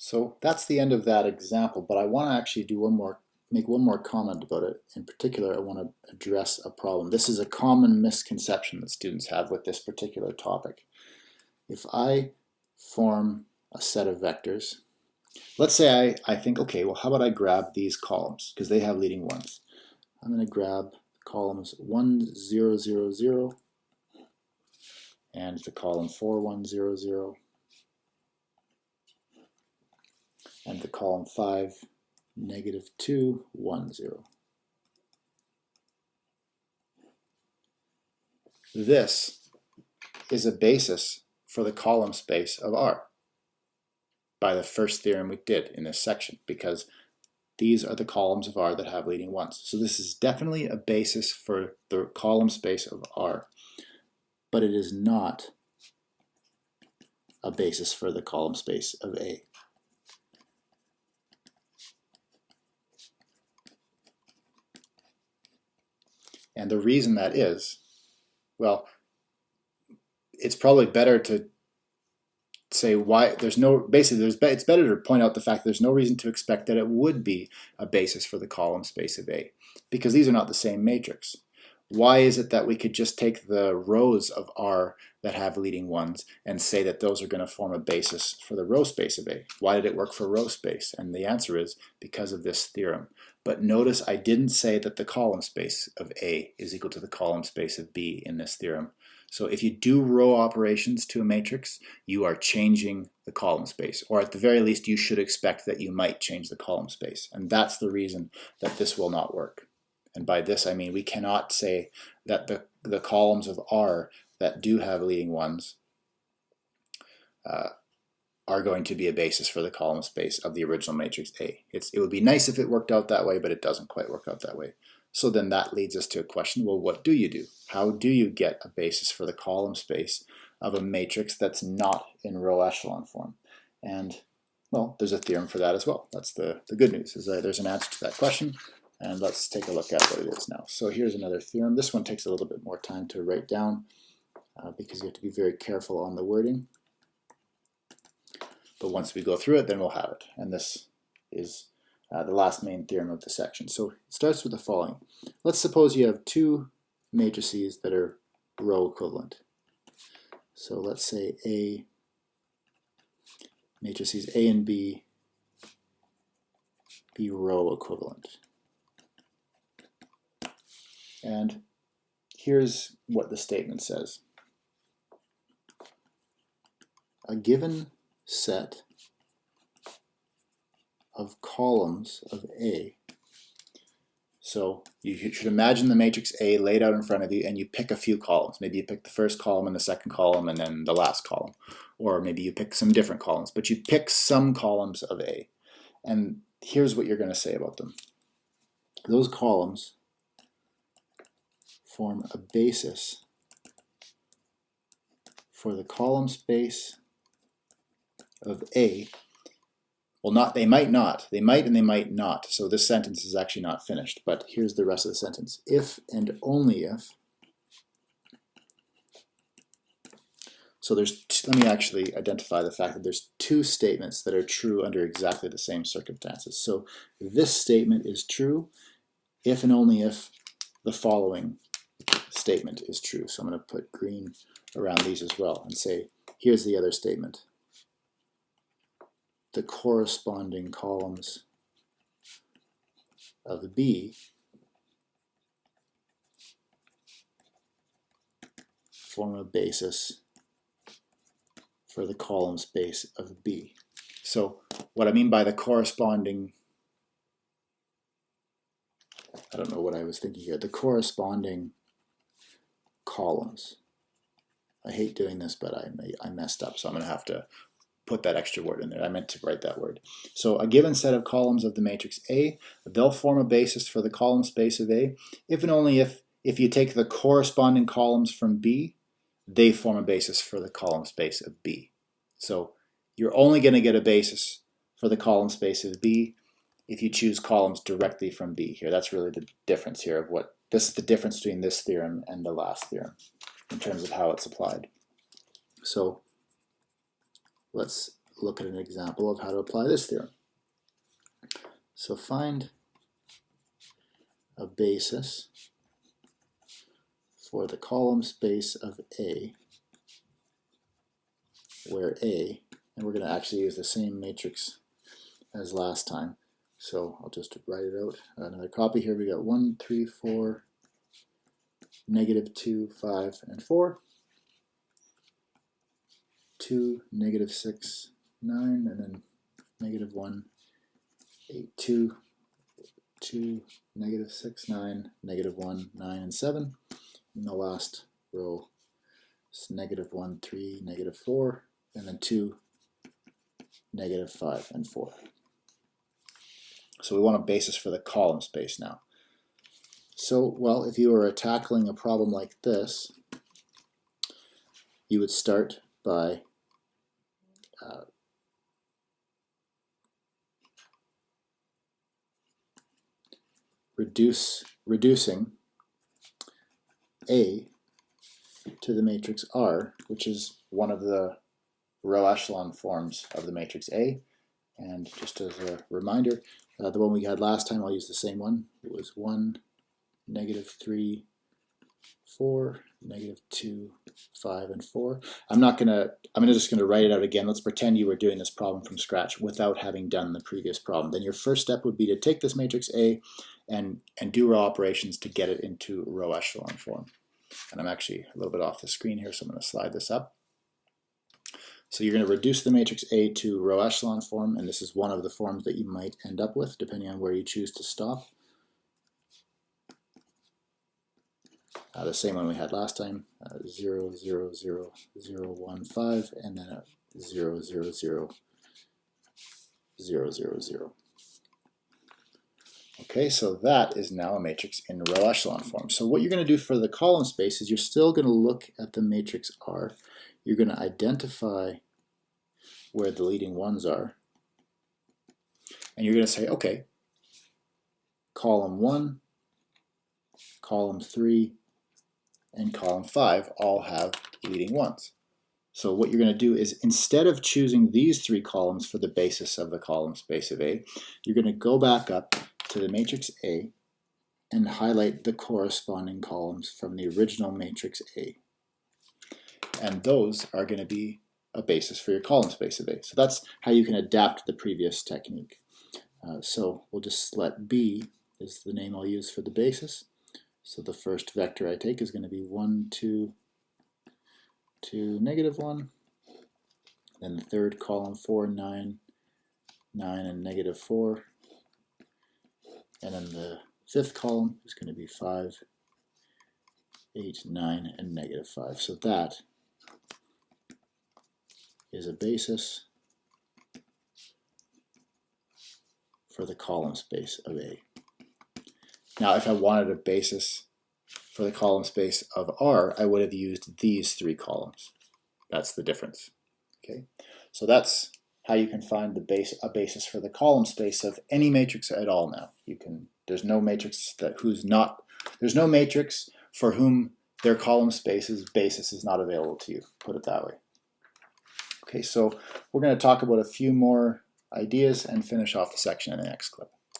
So that's the end of that example, but I want to actually do make one more comment about it. In particular, I want to address a problem. This is a common misconception that students have with this particular topic. If I form a set of vectors, let's say I think, okay, well, how about I grab these columns because they have leading ones. I'm going to grab columns 1, 0, 0, 0, and the column 4, 1, 0, 0, and the column 5, negative 2, 1, 0. This is a basis for the column space of R by the first theorem we did in this section, because these are the columns of R that have leading ones. So this is definitely a basis for the column space of R, but it is not a basis for the column space of A. And the reason that is, well, it's probably better to say why there's no, basically it's better to point out the fact that there's no reason to expect that it would be a basis for the column space of A, because these are not the same matrix. Why is it that we could just take the rows of R that have leading ones and say that those are going to form a basis for the row space of A? Why did it work for row space? And the answer is because of this theorem. But notice I didn't say that the column space of A is equal to the column space of B in this theorem. So if you do row operations to a matrix, you are changing the column space, or at the very least you should expect that you might change the column space. And that's the reason that this will not work. And by this I mean we cannot say that the columns of R that do have leading ones are going to be a basis for the column space of the original matrix A. It would be nice if it worked out that way, but it doesn't quite work out that way. So then that leads us to a question, well, what do you do? How do you get a basis for the column space of a matrix that's not in row echelon form? And, well, there's a theorem for that as well. That's the good news, is that there's an answer to that question. And let's take a look at what it is now. So here's another theorem. This one takes a little bit more time to write down because you have to be very careful on the wording. But once we go through it, then we'll have it. And this is the last main theorem of the section. So it starts with the following. Let's suppose you have two matrices that are row equivalent. So let's say matrices A and B be row equivalent. And here's what the statement says. A given set of columns of A. So you should imagine the matrix A laid out in front of you, and you pick a few columns. Maybe you pick the first column and the second column and then the last column. Or maybe you pick some different columns, but you pick some columns of A. And here's what you're going to say about them. Those columns form a basis for the column space of A. Well, they might not. They might and they might not. So this sentence is actually not finished, but here's the rest of the sentence. If and only if. So let me actually identify the fact that there's two statements that are true under exactly the same circumstances. So this statement is true if and only if the following statement is true. So I'm going to put green around these as well and say, here's the other statement. The corresponding columns of B form a basis for the column space of B. So what I mean by the corresponding, I don't know what I was thinking here, the corresponding columns. I hate doing this, but I messed up, so I'm going to have to put that extra word in there. I meant to write that word. So a given set of columns of the matrix A, they'll form a basis for the column space of A, if and only if you take the corresponding columns from B, they form a basis for the column space of B. So you're only going to get a basis for the column space of B if you choose columns directly from B here. That's really the difference here of what, this is the difference between this theorem and the last theorem in terms of how it's applied. So let's look at an example of how to apply this theorem. So find a basis for the column space of A, where A, and we're going to actually use the same matrix as last time. So I'll just write it out. Another copy here. We got 1, 3, 4, -2, 5, and 4. 2, -6, 9, and then -1, 8, 2, 2, -6, 9, -1, 9, and 7. And the last row is -1, 3, -4, and then 2, -5, and 4. So we want a basis for the column space now. So, well, if you were tackling a problem like this, you would start by reducing A to the matrix R, which is one of the row echelon forms of the matrix A. And just as a reminder, the one we had last time, I'll use the same one. It was 1, -3, 4, -2, 5, and 4. I'm just gonna write it out again. Let's pretend you were doing this problem from scratch without having done the previous problem. Then your first step would be to take this matrix A and do row operations to get it into row echelon form. And I'm actually a little bit off the screen here, so I'm going to slide this up. So you're going to reduce the matrix A to row echelon form, and this is one of the forms that you might end up with, depending on where you choose to stop. The same one we had last time, 0, 0, 0, 0, 1, 5, and then a 0, 0, 0, 0, 0, 0. Okay, so that is now a matrix in row echelon form. So what you're going to do for the column space is you're still going to look at the matrix R. You're going to identify where the leading ones are. And you're going to say, okay, column 1, column 3, and column 5 all have leading ones. So what you're going to do is, instead of choosing these 3 columns for the basis of the column space of A, you're going to go back up to the matrix A and highlight the corresponding columns from the original matrix A. And those are going to be a basis for your column space of A. So that's how you can adapt the previous technique. So we'll just let B is the name I'll use for the basis. So the first vector I take is going to be 1, 2, 2, -1. Then the third column, 4, 9, 9, and -4. And then the fifth column is going to be 5, 8, 9, and -5. So that is a basis for the column space of A. Now, if I wanted a basis for the column space of R, I would have used these 3 columns. That's the difference. Okay, so that's how you can find a basis for the column space of any matrix at all. Now there's no matrix there's no matrix for whom their column space's basis is not available to you. Put it that way. Okay, so we're going to talk about a few more ideas and finish off the section in the next clip.